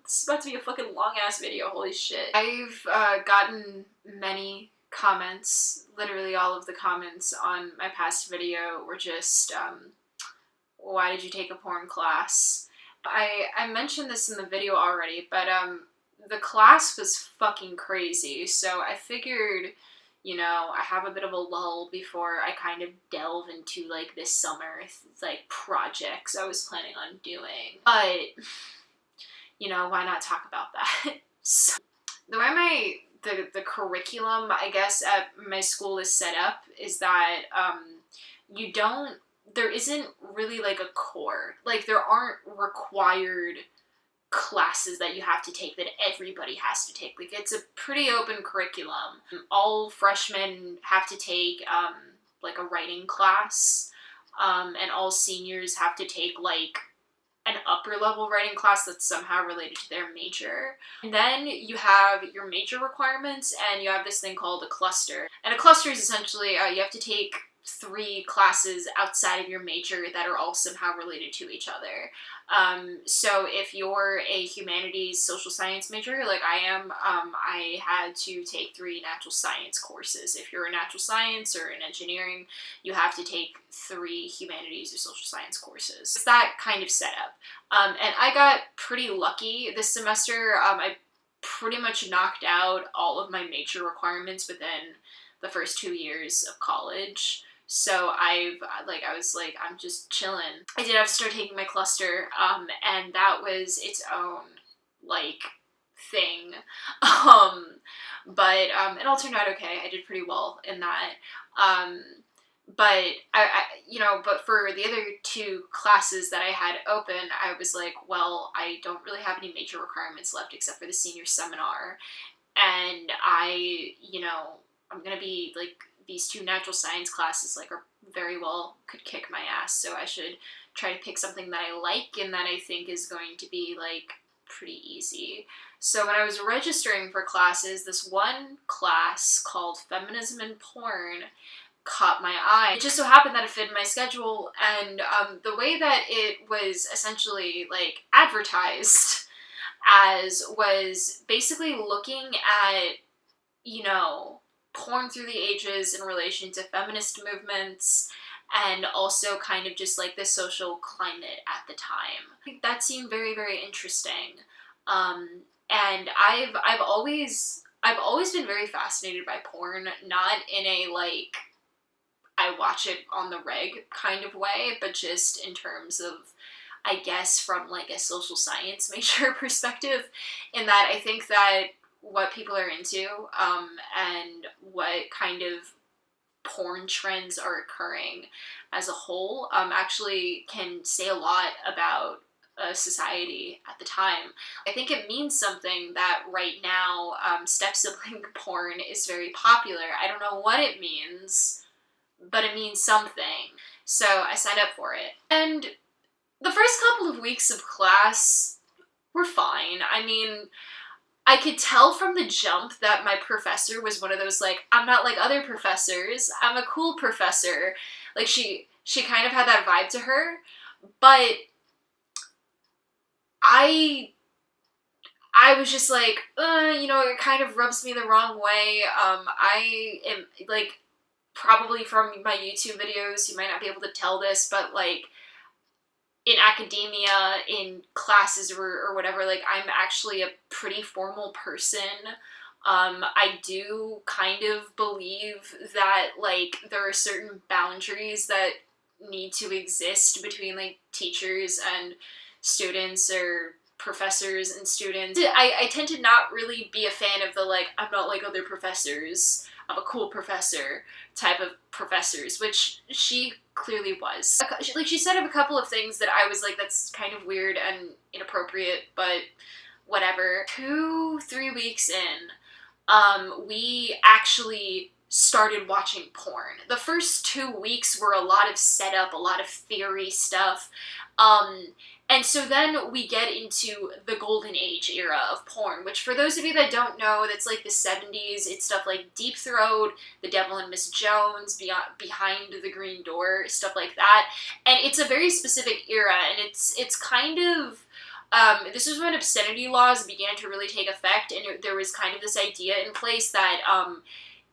This is about to be a fucking long-ass video, holy shit. I've gotten many comments, literally all of the comments on my past video were just, why did you take a porn class? I mentioned this in the video already, but the class was fucking crazy, so I figured, you know, I have a bit of a lull before I kind of delve into, like, this summer, like, projects I was planning on doing. But, you know, why not talk about that? So, the way the curriculum, I guess, at my school is set up is that, there isn't really, like, a core. Like, there aren't required classes that you have to take that everybody has to take. Like, it's a pretty open curriculum. All freshmen have to take, like, a writing class, and all seniors have to take, like, an upper level writing class that's somehow related to their major. And then you have your major requirements, and you have this thing called a cluster. And a cluster is essentially, you have to take 3 classes outside of your major that are all somehow related to each other. So if you're a humanities social science major, like I am, I had to take 3 natural science courses. If you're a natural science or in engineering, you have to take 3 humanities or social science courses. It's that kind of setup. And I got pretty lucky this semester. I pretty much knocked out all of my major requirements within the first 2 years of college. So I was like, I'm just chilling. I did have to start taking my cluster, and that was its own, like, thing. But it all turned out okay. I did pretty well in that. But but for the other 2 classes that I had open, I was like, well, I don't really have any major requirements left except for the senior seminar. And I'm gonna be, like, these 2 natural science classes, like, are very well could kick my ass, so I should try to pick something that I like and that I think is going to be, like, pretty easy. So when I was registering for classes, this one class called Feminism and Porn caught my eye. It just so happened that it fit in my schedule, and the way that it was essentially, like, advertised as was basically looking at, you know, porn through the ages in relation to feminist movements and also kind of just, like, the social climate at the time. That seemed very, very interesting. And I've always been very fascinated by porn, not in a, like, I watch it on the reg kind of way, but just in terms of, I guess, from, like, a social science major perspective, in that I think that what people are into, and what kind of porn trends are occurring as a whole, actually can say a lot about society at the time. I think it means something that right now, step-sibling porn is very popular. I don't know what it means, but it means something. So I signed up for it. And the first couple of weeks of class were fine. I mean, I could tell from the jump that my professor was one of those, like, I'm not like other professors, I'm a cool professor. Like, she kind of had that vibe to her, but I was just like, it kind of rubs me the wrong way. I am, like, probably from my YouTube videos, you might not be able to tell this, but, like, in academia, in classes or whatever, like, I'm actually a pretty formal person. I do kind of believe that, like, there are certain boundaries that need to exist between, like, teachers and students, or professors and students. I tend to not really be a fan of the, like, I'm not like other professors, I'm a cool professor type of professors, which she clearly was. Like, she said a couple of things that I was like, that's kind of weird and inappropriate, but whatever. 2-3 weeks in, we actually started watching porn. The first 2 weeks were a lot of setup, a lot of theory stuff, and so then we get into the golden age era of porn, which, for those of you that don't know, that's like the 70s. It's stuff like Deep Throat, The Devil and Miss Jones, Behind the Green Door, stuff like that. And it's a very specific era, and it's kind of This was when obscenity laws began to really take effect, and there was kind of this idea in place that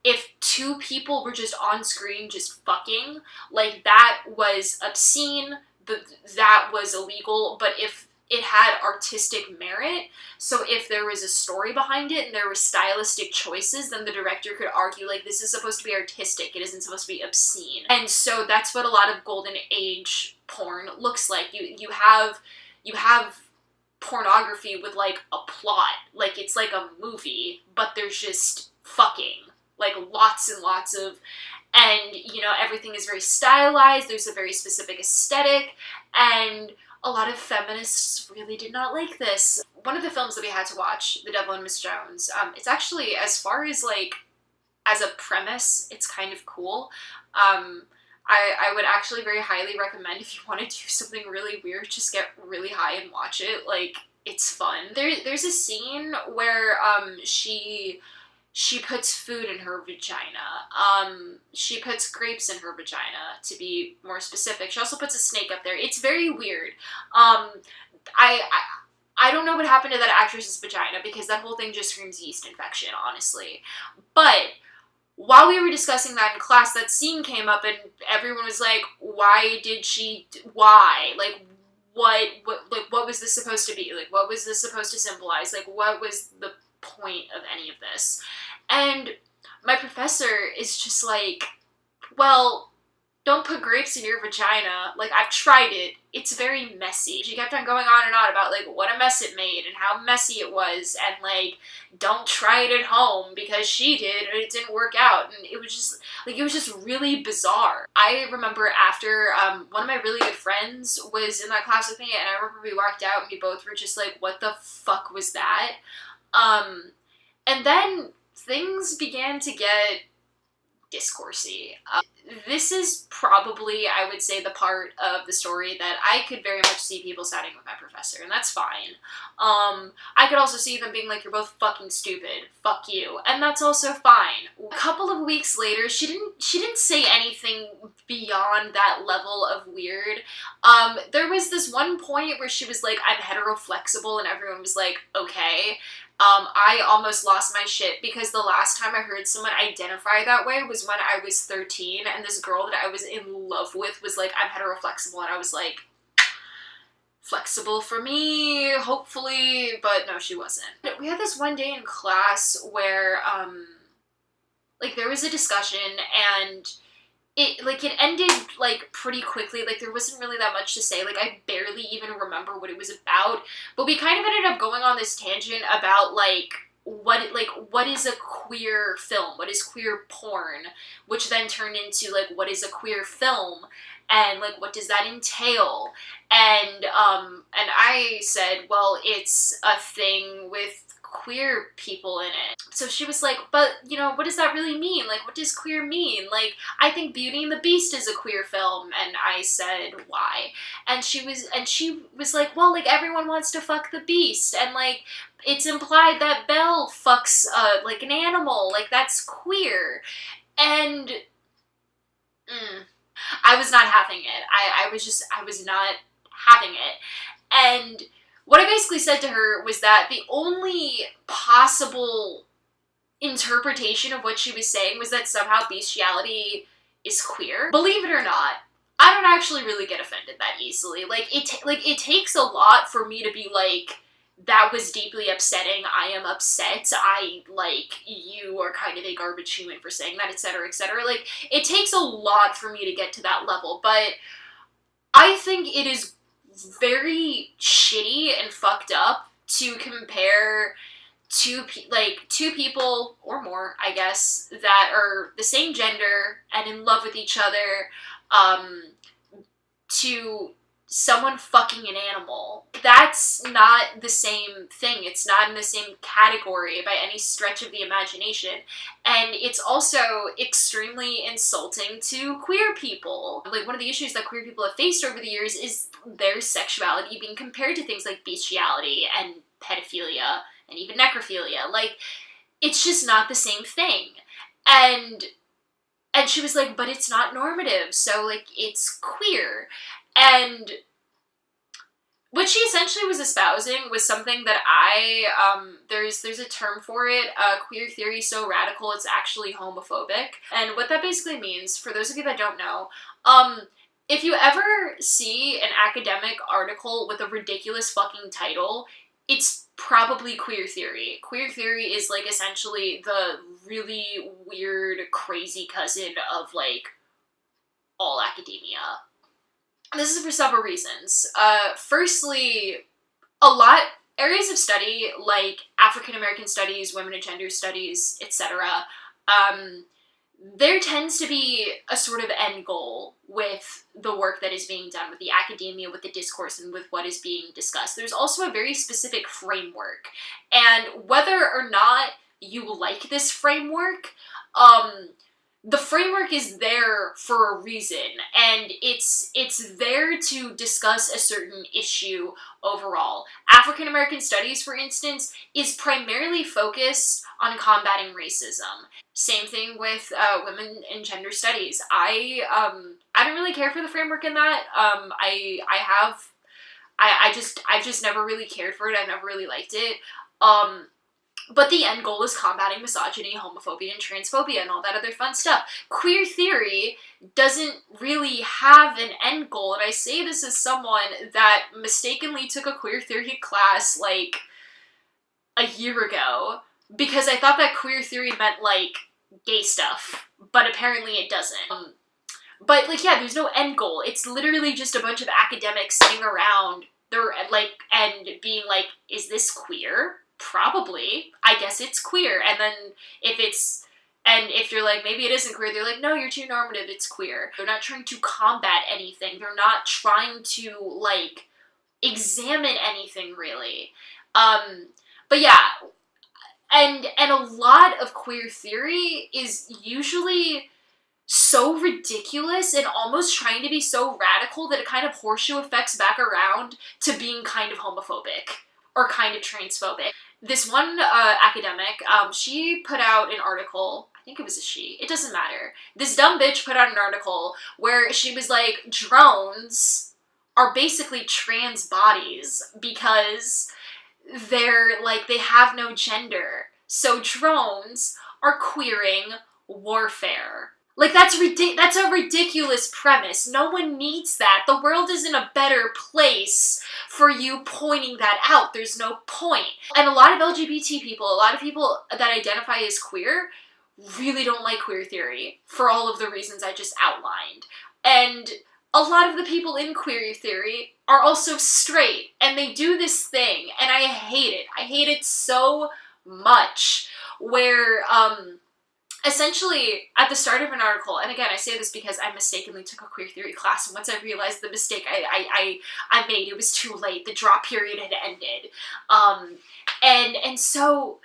if two people were just on screen just fucking, like, that was obscene, that was illegal, but if it had artistic merit, so if there was a story behind it and there were stylistic choices, then the director could argue, like, this is supposed to be artistic, it isn't supposed to be obscene. And so that's what a lot of golden age porn looks like. You have pornography with, like, a plot, like, it's like a movie, but there's just fucking, like, lots and lots of, and, you know, everything is very stylized, there's a very specific aesthetic, and a lot of feminists really did not like this. One of the films that we had to watch, The Devil and Miss Jones, it's actually, as far as, like, as a premise, it's kind of cool. I would actually very highly recommend, if you want to do something really weird, just get really high and watch it. Like, it's fun. There's a scene where she puts food in her vagina. She puts grapes in her vagina, to be more specific. She also puts a snake up there. It's very weird. I don't know what happened to that actress's vagina, because that whole thing just screams yeast infection, honestly. But while we were discussing that in class, that scene came up, and everyone was like, why? Like, what was this supposed to be? Like, what was this supposed to symbolize? Like, what was the point of any of this? And my professor is just like, well, don't put grapes in your vagina. Like, I've tried it. It's very messy. She kept on going on and on about, like, what a mess it made and how messy it was, and, like, don't try it at home because she did and it didn't work out. And it was just really bizarre. I remember after, one of my really good friends was in that class with me, and I remember we walked out and we both were just like, what the fuck was that? And then things began to get discoursey. This is probably, I would say, the part of the story that I could very much see people siding with my professor, and that's fine. I could also see them being like, you're both fucking stupid, fuck you, and that's also fine. A couple of weeks later, she didn't say anything beyond that level of weird. There was this one point where she was like, I'm heteroflexible, and everyone was like, okay. I almost lost my shit, because the last time I heard someone identify that way was when I was 13, and this girl that I was in love with was like, I'm heteroflexible, and I was like, flexible for me, hopefully, but no, she wasn't. We had this one day in class where, like, there was a discussion, and it ended, like, pretty quickly. Like, there wasn't really that much to say. Like, I barely even remember what it was about. But we kind of ended up going on this tangent about, like, what is a queer film? What is queer porn? Which then turned into, like, what is a queer film? And, like, what does that entail? And I said, well, it's a thing with queer people in it. So she was like, but, you know, what does that really mean? Like, what does queer mean? Like, I think Beauty and the Beast is a queer film. And I said, why? And she was like, well, like, everyone wants to fuck the Beast, and, like, it's implied that Belle fucks, like, an animal. Like, that's queer. And I was not having it. I was not having it. And what I basically said to her was that the only possible interpretation of what she was saying was that somehow bestiality is queer. Believe it or not, I don't actually really get offended that easily. Like, it takes a lot for me to be like, that was deeply upsetting, I am upset, you are kind of a garbage human for saying that, etc., etc. Like, it takes a lot for me to get to that level, but I think it is very shitty and fucked up to compare two people, or more, I guess, that are the same gender and in love with each other, to someone fucking an animal. That's not the same thing. It's not in the same category by any stretch of the imagination. And it's also extremely insulting to queer people. Like, one of the issues that queer people have faced over the years is their sexuality being compared to things like bestiality and pedophilia and even necrophilia. Like, it's just not the same thing. And she was like, but it's not normative, so, like, it's queer. And what she essentially was espousing was something that there's a term for it, queer theory so radical it's actually homophobic. And what that basically means, for those of you that don't know, if you ever see an academic article with a ridiculous fucking title, it's probably queer theory. Queer theory is like essentially the really weird, crazy cousin of like all academia. This is for several reasons. Firstly, areas of study like African American studies, women and gender studies, etc. There tends to be a sort of end goal with the work that is being done, with the academia, with the discourse, and with what is being discussed. There's also a very specific framework, and whether or not you like this framework, the framework is there for a reason, and it's there to discuss a certain issue overall. African American studies, for instance, is primarily focused on combating racism. Same thing with women and gender studies. I don't really care for the framework in that. I've just never really cared for it. I've never really liked it. But the end goal is combating misogyny, homophobia, and transphobia, and all that other fun stuff. Queer theory doesn't really have an end goal, and I say this as someone that mistakenly took a queer theory class, like, a year ago, because I thought that queer theory meant, like, gay stuff, but apparently it doesn't. But, like, yeah, there's no end goal. It's literally just a bunch of academics sitting around, and being like, is this queer? Probably. I guess it's queer. And then if you're like, maybe it isn't queer, they're like, no, you're too normative, it's queer. They're not trying to combat anything. They're not trying to, like, examine anything, really. But yeah, and a lot of queer theory is usually so ridiculous and almost trying to be so radical that it kind of horseshoe effects back around to being kind of homophobic or kind of transphobic. This one academic, she put out an article, I think it was a she, it doesn't matter. This dumb bitch put out an article where she was like, drones are basically trans bodies because they're like, they have no gender. So drones are queering warfare. Like, that's a ridiculous premise. No one needs that. The world is in a better place for you pointing that out. There's no point. And a lot of LGBT people, a lot of people that identify as queer, really don't like queer theory for all of the reasons I just outlined. And a lot of the people in queer theory are also straight, and they do this thing, and I hate it. I hate it so much, where, essentially, at the start of an article, and again, I say this because I mistakenly took a queer theory class, and once I realized the mistake I made, it was too late. The drop period had ended. And so,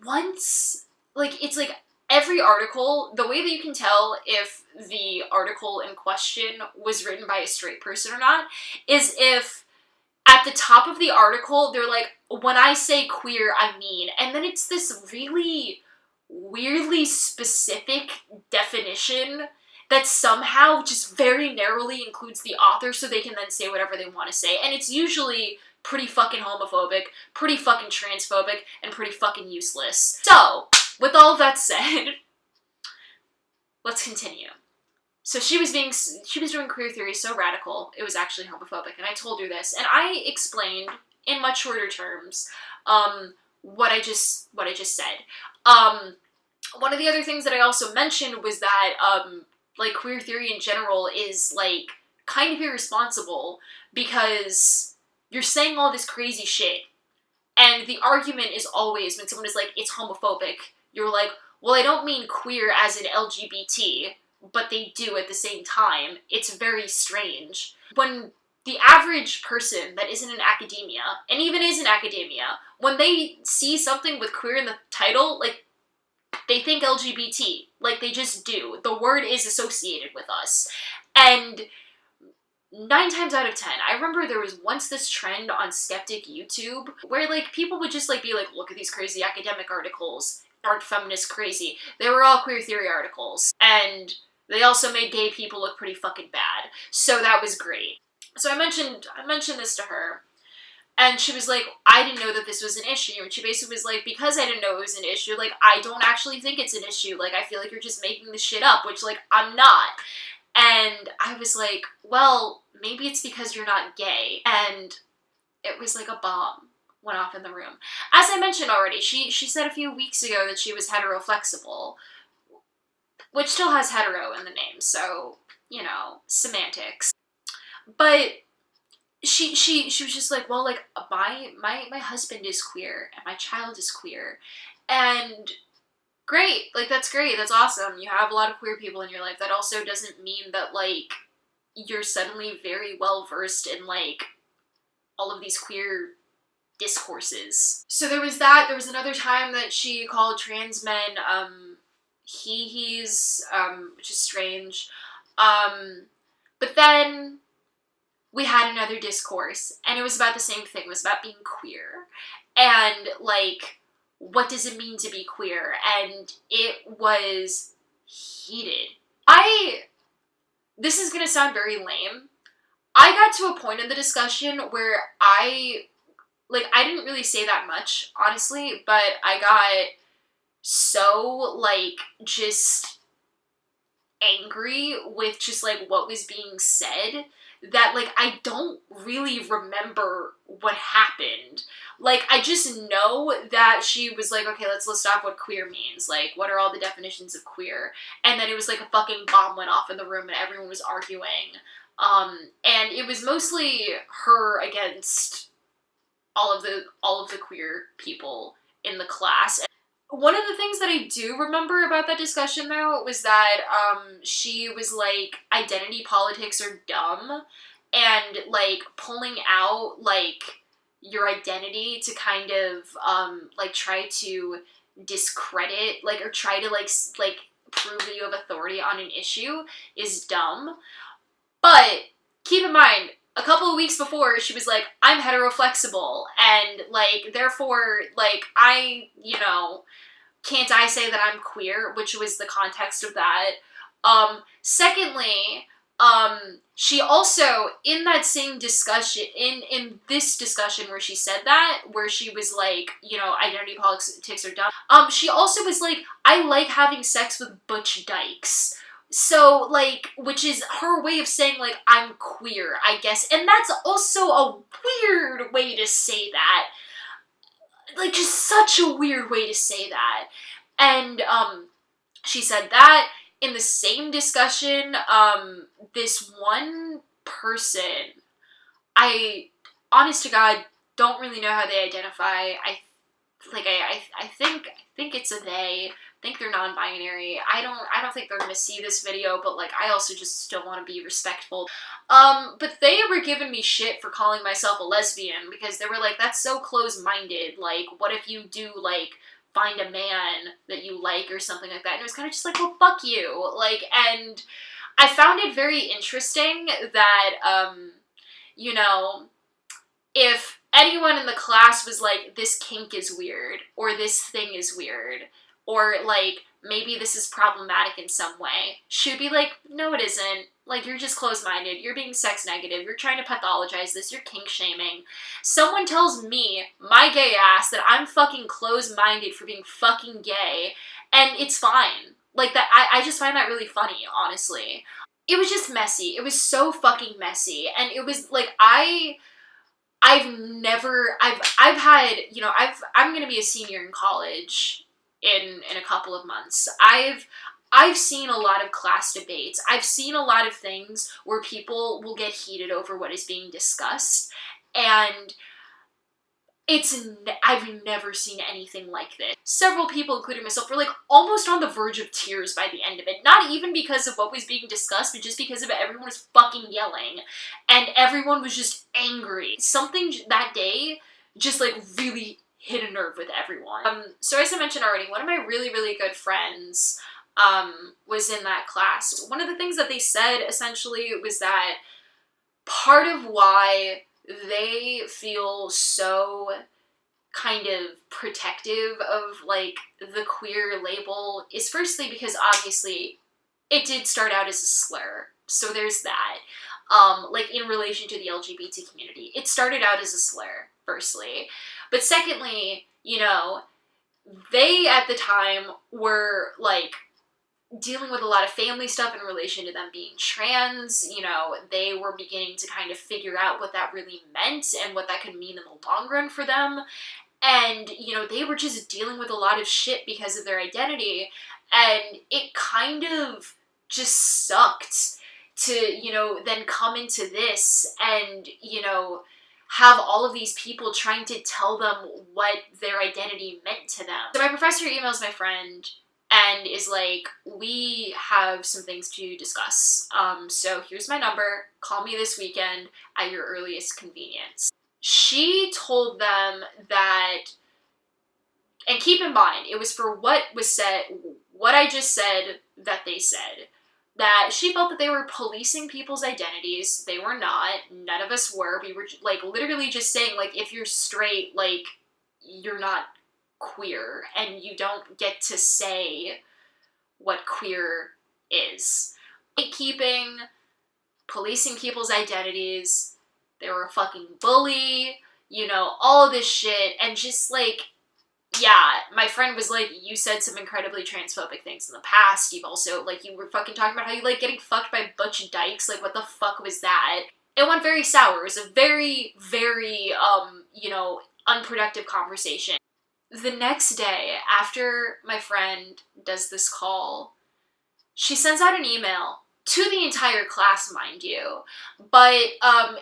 once, like, it's like, every article, the way that you can tell if the article in question was written by a straight person or not, is if at the top of the article, they're like, when I say queer, I mean, and then it's this really weirdly specific definition that somehow just very narrowly includes the author so they can then say whatever they want to say. And it's usually pretty fucking homophobic, pretty fucking transphobic, and pretty fucking useless. So, with all of that said, let's continue. So she was doing queer theory so radical, it was actually homophobic, and I told her this, and I explained in much shorter terms what I just said. One of the other things that I also mentioned was that, like, queer theory in general is, like, kind of irresponsible because you're saying all this crazy shit, and the argument is always, when someone is like, it's homophobic, you're like, well, I don't mean queer as in LGBT, but they do at the same time. It's very strange. When the average person that isn't in academia, and even is in academia, when they see something with queer in the title, like, they think LGBT. Like, they just do. The word is associated with us. And 9 times out of 10, I remember there was once this trend on Skeptic YouTube where, like, people would just, like, be like, look at these crazy academic articles. Aren't feminists crazy? They were all queer theory articles. And they also made gay people look pretty fucking bad. So that was great. So I mentioned this to her. And she was like, I didn't know that this was an issue. And she basically was like, because I didn't know it was an issue, like, I don't actually think it's an issue. Like, I feel like you're just making this shit up, which, like, I'm not. And I was like, well, maybe it's because you're not gay. And it was like a bomb went off in the room. As I mentioned already, she said a few weeks ago that she was heteroflexible, which still has hetero in the name, so, you know, semantics. But she was just like, well, like, my husband is queer and my child is queer, and great, like, that's great, that's awesome, you have a lot of queer people in your life. That also doesn't mean that, like, you're suddenly very well versed in, like, all of these queer discourses. So there was that. There was another time that she called trans men he's which is strange. But then we had another discourse, and it was about the same thing. It was about being queer, and, like, what does it mean to be queer? And it was heated. This is gonna sound very lame. I got to a point in the discussion where I didn't really say that much, honestly, but I got so, like, just angry with just, like, what was being said that, like, I don't really remember what happened. Like, I just know that she was like, okay, let's list off what queer means. Like, what are all the definitions of queer? And then it was like a fucking bomb went off in the room and everyone was arguing. And it was mostly her against all of the queer people in the class. One of the things that I do remember about that discussion, though, was that she was like, identity politics are dumb, and, like, pulling out, like, your identity to kind of like, try to discredit, like, or try to, like prove that you have authority on an issue is dumb. But keep in mind, a couple of weeks before, she was like, I'm heteroflexible, and, like, therefore, like, can't I say that I'm queer, which was the context of that. Secondly, she also, in that same discussion, in this discussion where she said that, where she was like, identity politics are dumb, she also was like, I like having sex with butch dykes. So, like, which is her way of saying, like, I'm queer, I guess. And that's also a weird way to say that. Like, just such a weird way to say that. And, she said that. In the same discussion, this one person, I, honest to God, don't really know how they identify. I think it's a they. I think they're non-binary. I don't think they're gonna see this video, but, like, I also just still want to be respectful. But they were giving me shit for calling myself a lesbian, because they were like, that's so close-minded. Like, what if you do, like, find a man that you like or something like that? And it was kind of just like, well, fuck you. Like, and I found it very interesting that, if anyone in the class was like, this kink is weird, or this thing is weird, or, like, maybe this is problematic in some way, she would be like, no, it isn't. Like, you're just closed-minded. You're being sex negative. You're trying to pathologize this. You're kink shaming. Someone tells me, my gay ass, that I'm fucking closed-minded for being fucking gay, and it's fine. Like, that, I just find that really funny, honestly. It was just messy. It was so fucking messy. And it was, like, I'm gonna be a senior in college in a couple of months. I've seen a lot of class debates. I've seen a lot of things where people will get heated over what is being discussed, and I've never seen anything like this. Several people, including myself, were, like, almost on the verge of tears by the end of it. Not even because of what was being discussed, but just because of it. Everyone was fucking yelling, and everyone was just angry. Something that day just, like, really hit a nerve with everyone. So as I mentioned already, one of my really, really good friends was in that class. One of the things that they said, essentially, was that part of why they feel so kind of protective of, like, the queer label is firstly because, obviously, it did start out as a slur. So there's that. like in relation to the LGBT community. It started out as a slur, firstly. But secondly, you know, they at the time were like dealing with a lot of family stuff in relation to them being trans. You know, they were beginning to kind of figure out what that really meant and what that could mean in the long run for them. And, you know, they were just dealing with a lot of shit because of their identity. And it kind of just sucked to, you know, then come into this and, you know, have all of these people trying to tell them what their identity meant to them. So my professor emails my friend and is like, we have some things to discuss. So here's my number. Call me this weekend at your earliest convenience. She told them that, and keep in mind, it was for what was said, what I just said that they said, that she felt that they were policing people's identities. They were not. None of us were. We were, like, literally just saying, like, if you're straight, like, you're not queer, and you don't get to say what queer is. Gatekeeping, policing people's identities, they were a fucking bully, you know, all of this shit, and just, like, yeah, my friend was like, you said some incredibly transphobic things in the past, you've also, like, you were fucking talking about how you like getting fucked by butch dykes, like, what the fuck was that? It went very sour. It was a very, very, you know, unproductive conversation. The next day, after my friend does this call, she sends out an email to the entire class, mind you, but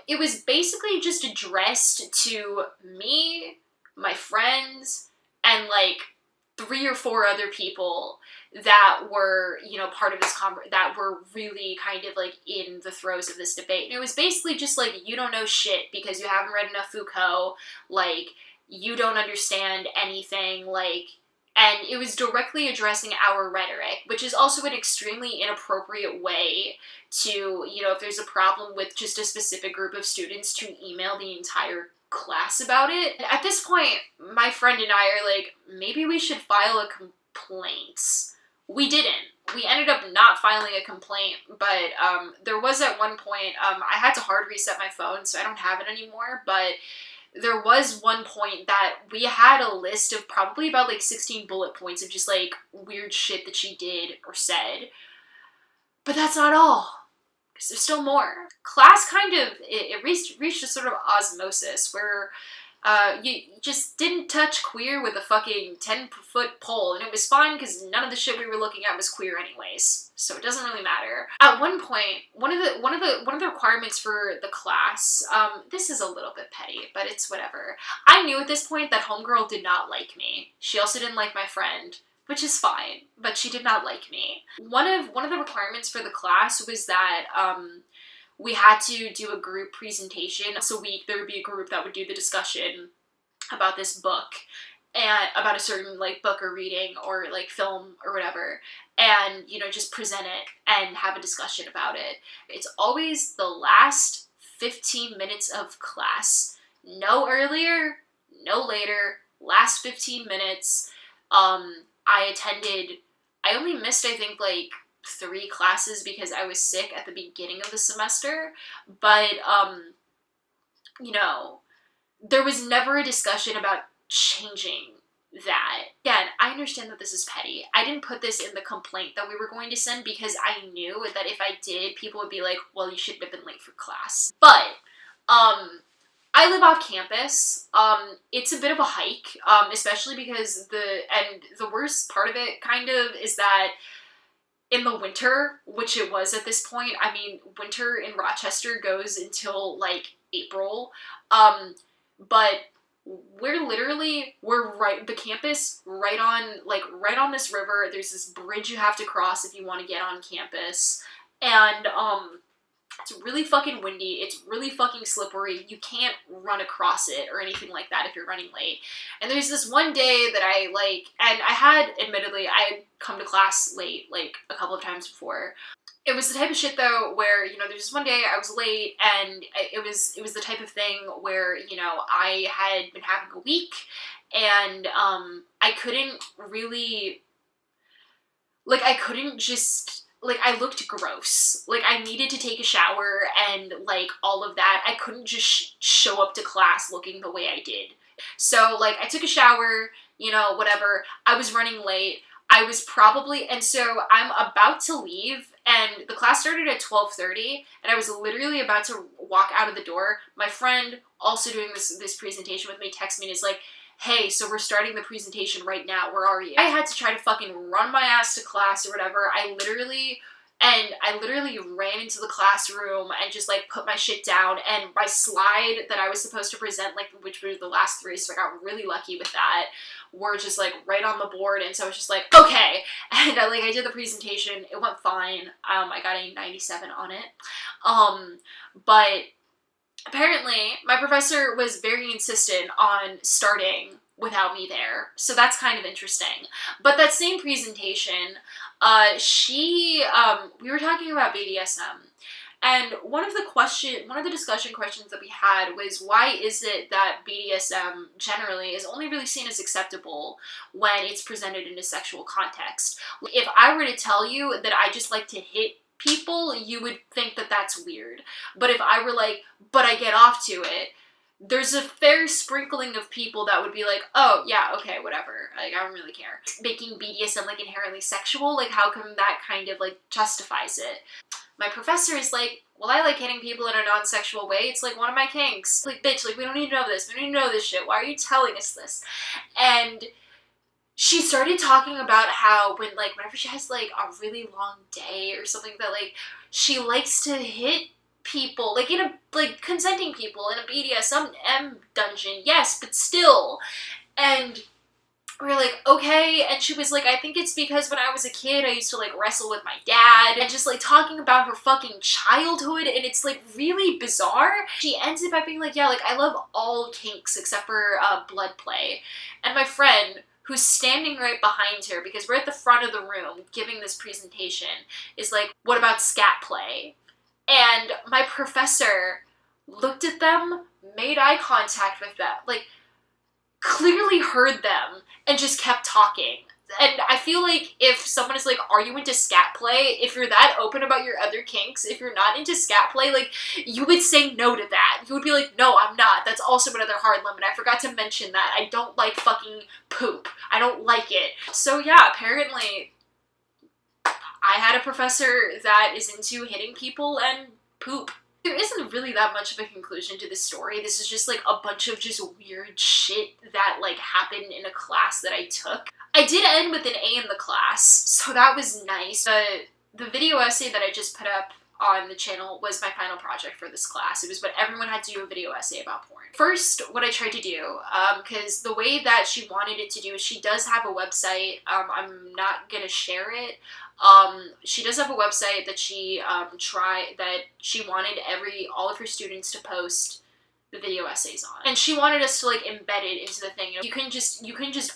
it was basically just addressed to me, my friends, and like 3 or 4 other people that were, you know, part of this that were really kind of like in the throes of this debate. And it was basically just like, you don't know shit because you haven't read enough Foucault, like, you don't understand anything, like, and it was directly addressing our rhetoric, which is also an extremely inappropriate way to, you know, if there's a problem with just a specific group of students, to email the entire class about it. At this point, my friend and I are like, maybe we should file a complaint. We didn't. We ended up not filing a complaint, but there was at one point, I had to hard reset my phone, so I don't have it anymore, but there was one point that we had a list of probably about like 16 bullet points of just like weird shit that she did or said. But that's not all, because there's still more. Class kind of, it reached a sort of osmosis where you just didn't touch queer with a fucking 10-foot pole, and it was fine because none of the shit we were looking at was queer anyways, so it doesn't really matter. At one point, one of the requirements for the class, this is a little bit petty, but it's whatever. I knew at this point that homegirl did not like me. She also didn't like my friend, which is fine, but she did not like me. One of the requirements for the class was that we had to do a group presentation. So there would be a group that would do the discussion about this book, and about a certain like book or reading or like film or whatever, and, you know, just present it and have a discussion about it. It's always the last 15 minutes of class. No earlier, no later, last 15 minutes. I only missed, I think, like 3 classes because I was sick at the beginning of the semester, but, you know, there was never a discussion about changing that. Again, I understand that this is petty. I didn't put this in the complaint that we were going to send because I knew that if I did, people would be like, well, you shouldn't have been late for class. But, I live off campus. It's a bit of a hike, especially because the worst part of it kind of is that in the winter, which it was at this point, I mean, winter in Rochester goes until like April, but we're right, the campus, right on this river. There's this bridge you have to cross if you want to get on campus, and it's really fucking windy, it's really fucking slippery, you can't run across it or anything like that if you're running late. And there's this one day that admittedly, I had come to class late, like, a couple of times before. It was the type of shit, though, where, you know, there's this one day I was late, and it was the type of thing where, you know, I had been having a week, and, I couldn't really, like, I couldn't just like, I looked gross. Like, I needed to take a shower and, like, all of that. I couldn't just show up to class looking the way I did. So, like, I took a shower, you know, whatever. I was running late. I was probably, and so I'm about to leave, and the class started at 12:30, and I was literally about to walk out of the door. My friend, also doing this presentation with me, texts me and is like, hey, so we're starting the presentation right now, where are you? I had to try to fucking run my ass to class or whatever. I literally ran into the classroom and just, like, put my shit down, and my slide that I was supposed to present, like, which were the last 3, so I got really lucky with that, were just, like, right on the board, and so I was just like, okay, and I did the presentation. It went fine. I got a 97 on it, but apparently my professor was very insistent on starting without me there, so that's kind of interesting. But that same presentation, we were talking about BDSM, and one of the discussion questions that we had was, why is it that BDSM generally is only really seen as acceptable when it's presented in a sexual context? If I were to tell you that I just like to hit people, you would think that that's weird. But if I were like, but I get off to it, there's a fair sprinkling of people that would be like, oh, yeah, okay, whatever. Like, I don't really care. Making BDSM, like, inherently sexual, like, how come that kind of, like, justifies it? My professor is like, well, I like hitting people in a non-sexual way. It's, like, one of my kinks. Like, bitch, like, we don't need to know this. We don't need to know this shit. Why are you telling us this? And she started talking about how whenever she has, like, a really long day or something, that, like, she likes to hit people, like, in a, like, consenting people in a BDSM dungeon, yes, but still. And we were like, okay, and she was like, I think it's because when I was a kid, I used to, like, wrestle with my dad, and just, like, talking about her fucking childhood, and it's, like, really bizarre. She ends it by being like, yeah, like, I love all kinks except for blood play. And my friend, who's standing right behind her, because we're at the front of the room giving this presentation, is like, what about scat play? And my professor looked at them, made eye contact with them, like, clearly heard them, and just kept talking. And I feel like if someone is like, are you into scat play? If you're that open about your other kinks, if you're not into scat play, like, you would say no to that. You would be like, no, I'm not. That's also another hard limit. I forgot to mention that. I don't like fucking poop. I don't like it. So yeah, apparently I had a professor that is into hitting people and poop. There isn't really that much of a conclusion to this story. This is just, like, a bunch of just weird shit that, like, happened in a class that I took. I did end with an A in the class, so that was nice. The video essay that I just put up on the channel was my final project for this class. It was what everyone had to do, a video essay about porn. First, what I tried to do, because the way that she wanted it to do is she does have a website. I'm not gonna share it. She does have a website that she wanted all of her students to post the video essays on, and she wanted us to, like, embed it into the thing. You couldn't just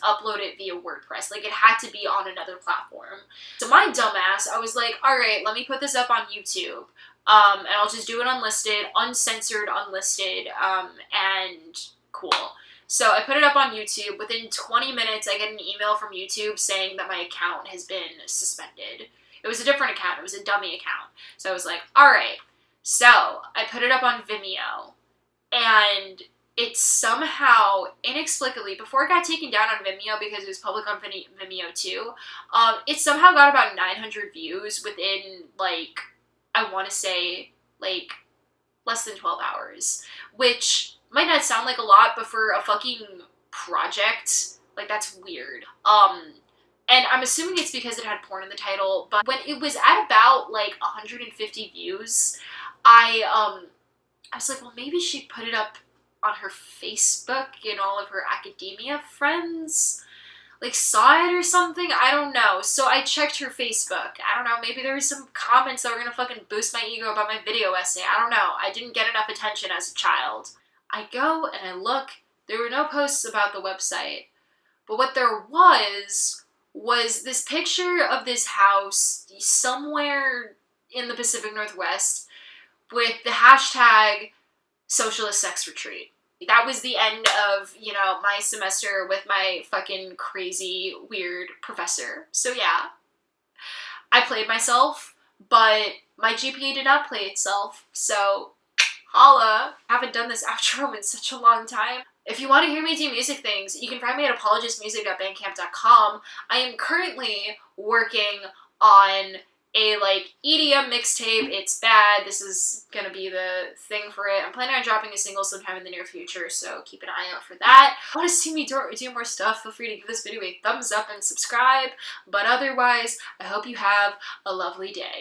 upload it via WordPress. Like, it had to be on another platform. So my dumbass, I was like, all right, let me put this up on YouTube, and I'll just do it unlisted, uncensored, unlisted, and cool. So I put it up on YouTube. Within 20 minutes, I get an email from YouTube saying that my account has been suspended. It was a different account. It was a dummy account. So I was like, all right. So I put it up on Vimeo, and it somehow, inexplicably, before it got taken down on Vimeo because it was public on Vimeo too, it somehow got about 900 views within, like, I want to say, like, less than 12 hours, which might not sound like a lot, but for a fucking project, like, that's weird. And I'm assuming it's because it had porn in the title, but when it was at about, like, 150 views, I was like, well, maybe she put it up on her Facebook and all of her academia friends, like, saw it or something. I don't know. So I checked her Facebook. I don't know. Maybe there was some comments that were gonna fucking boost my ego about my video essay. I don't know. I didn't get enough attention as a child. I go and I look. There were no posts about the website. But what there was this picture of this house somewhere in the Pacific Northwest with the hashtag socialist sex retreat. That was the end of, you know, my semester with my fucking crazy, weird professor. So yeah. I played myself, but my GPA did not play itself, so holla. I haven't done this outro in such a long time. If you want to hear me do music things, you can find me at apologistmusic.bandcamp.com. I am currently working on a EDM mixtape. It's bad. This is gonna be the thing for it. I'm planning on dropping a single sometime in the near future, so keep an eye out for that. If you want to see me do more stuff, feel free to give this video a thumbs up and subscribe. But otherwise, I hope you have a lovely day.